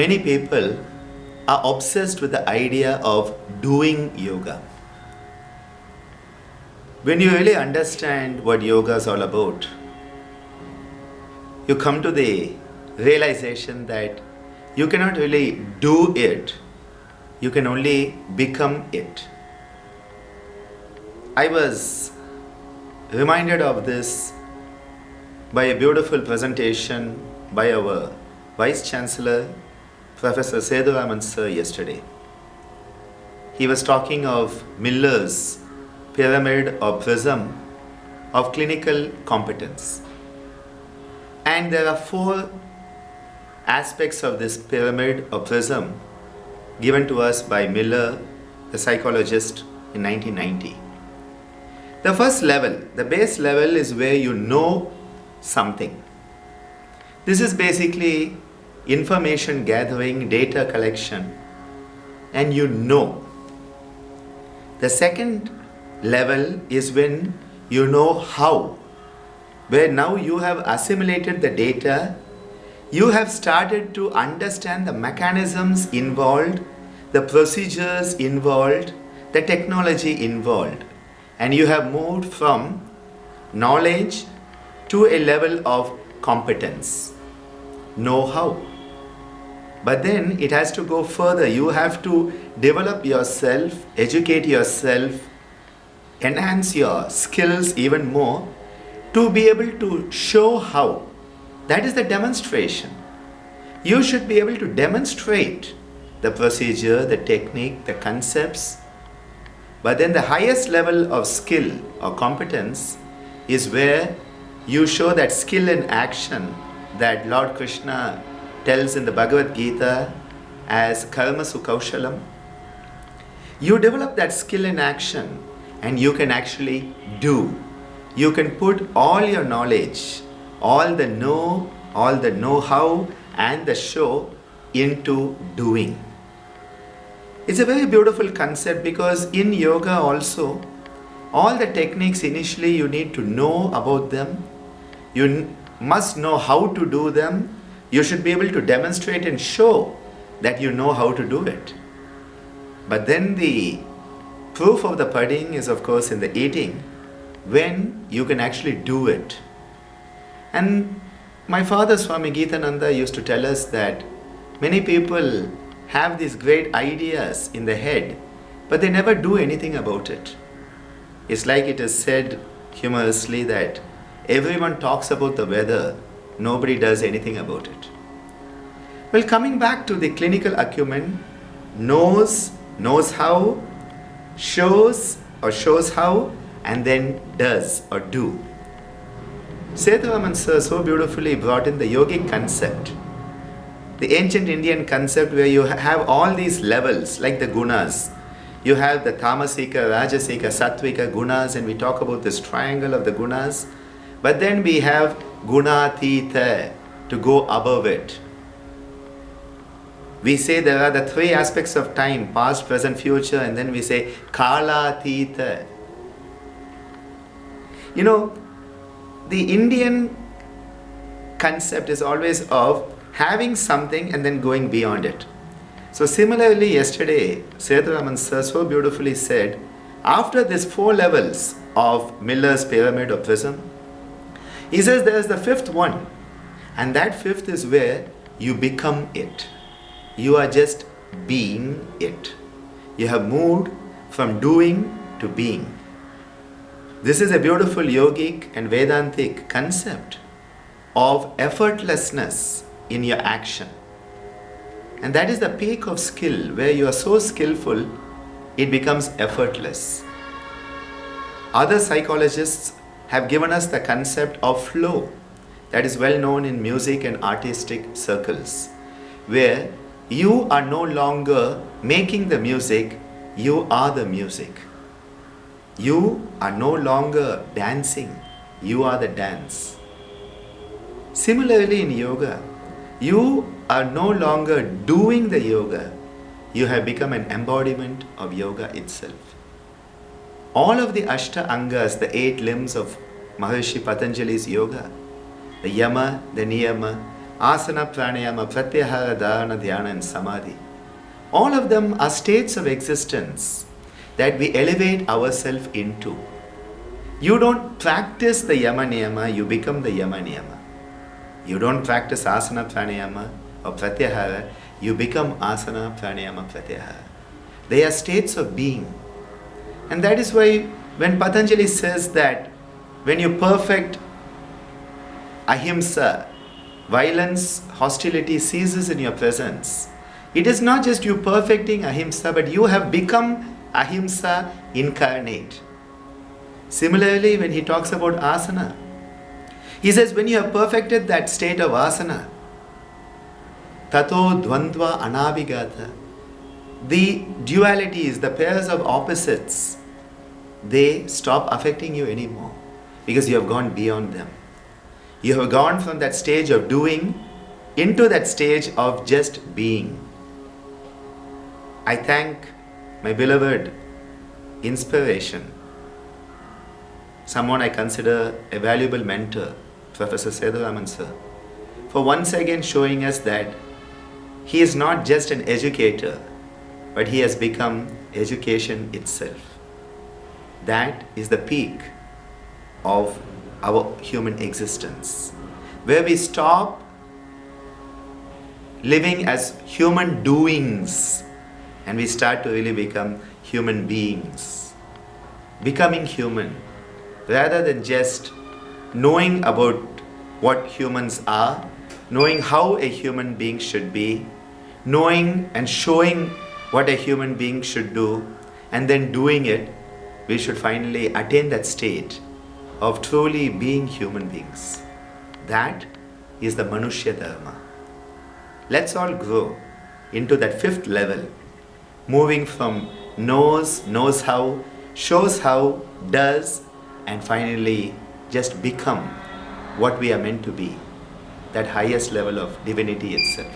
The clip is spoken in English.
Many people are obsessed with the idea of doing yoga. When you really understand what yoga is all about, you come to the realization that you cannot really do it, you can only become it. I was reminded of this by a beautiful presentation by our Vice Chancellor, Professor Seduraman sir, yesterday. He was talking of Miller's pyramid or prism of clinical competence. And there are 4 aspects of this pyramid or prism given to us by Miller, the psychologist, in 1990. The first level, the base level, is where you know something. This is basically information gathering, data collection, and you know. The second level is when you know how, where now you have assimilated the data, you have started to understand the mechanisms involved, the procedures involved, the technology involved, and you have moved from knowledge to a level of competence, know-how. But then it has to go further. You have to develop yourself, educate yourself, enhance your skills even more to be able to show how. That is the demonstration. You should be able to demonstrate the procedure, the technique, the concepts. But then the highest level of skill or competence is where you show that skill in action that Lord Krishna tells in the Bhagavad Gita as karma sukaushalam. You develop that skill in action and you can actually do. You can put all your knowledge, all the know-how and the show into doing. It's a very beautiful concept because in yoga also, all the techniques initially you need to know about them. You must know how to do them. You should be able to demonstrate and show that you know how to do it. But then the proof of the pudding is of course in the eating, when you can actually do it. And my father Swami Geethananda used to tell us that many people have these great ideas in the head, but they never do anything about it. It's like it is said humorously that everyone talks about the weather, nobody does anything about it. Well, coming back to the clinical acumen, knows how, shows how, and then does or do. Seduraman sir so beautifully brought in the yogic concept, the ancient Indian concept where you have all these levels like the gunas. You have the tamasika, rajasika, sattvika gunas, and we talk about this triangle of the gunas. But then we have gunatita, to go above it. We say there are the 3 aspects of time, past, present, future, and then we say kalatita. You know, the Indian concept is always of having something and then going beyond it. So similarly, yesterday, Seduraman sir so beautifully said, after these 4 levels of Miller's pyramid or prism, he says there is the 5th one, and that 5th is where you become it. You are just being it. You have moved from doing to being. This is a beautiful yogic and Vedantic concept of effortlessness in your action. And that is the peak of skill, where you are so skillful, it becomes effortless. Other psychologists have given us the concept of flow that is well known in music and artistic circles, where you are no longer making the music, you are the music. You are no longer dancing, you are the dance. Similarly in yoga, you are no longer doing the yoga, you have become an embodiment of yoga itself. All of the Ashta Angas, the 8 limbs of Maharishi Patanjali's yoga, the Yama, the Niyama, asana, pranayama, pratyahara, dharana, dhyana and samadhi. All of them are states of existence that we elevate ourselves into. You don't practice the yama niyama, you become the yama niyama. You don't practice asana, pranayama or pratyahara, you become asana, pranayama, pratyahara. They are states of being. And that is why when Patanjali says that when you perfect ahimsa, violence, hostility ceases in your presence, it is not just you perfecting ahimsa, but you have become ahimsa incarnate. Similarly, when he talks about asana, he says when you have perfected that state of asana, tato dvandva anabhigata, the dualities, the pairs of opposites, they stop affecting you anymore because you have gone beyond them. You have gone from that stage of doing into that stage of just being. I thank my beloved inspiration, someone I consider a valuable mentor, Professor Seduraman sir, for once again showing us that he is not just an educator, but he has become education itself. That is the peak of our human existence, where we stop living as human doings and we start to really become human beings. Becoming human, rather than just knowing about what humans are, knowing how a human being should be, knowing and showing what a human being should do, and then doing it, we should finally attain that state of truly being human beings. That is the Manushya Dharma. Let's all grow into that fifth level, moving from knows how, shows how, does, and finally just become what we are meant to be, that highest level of divinity itself.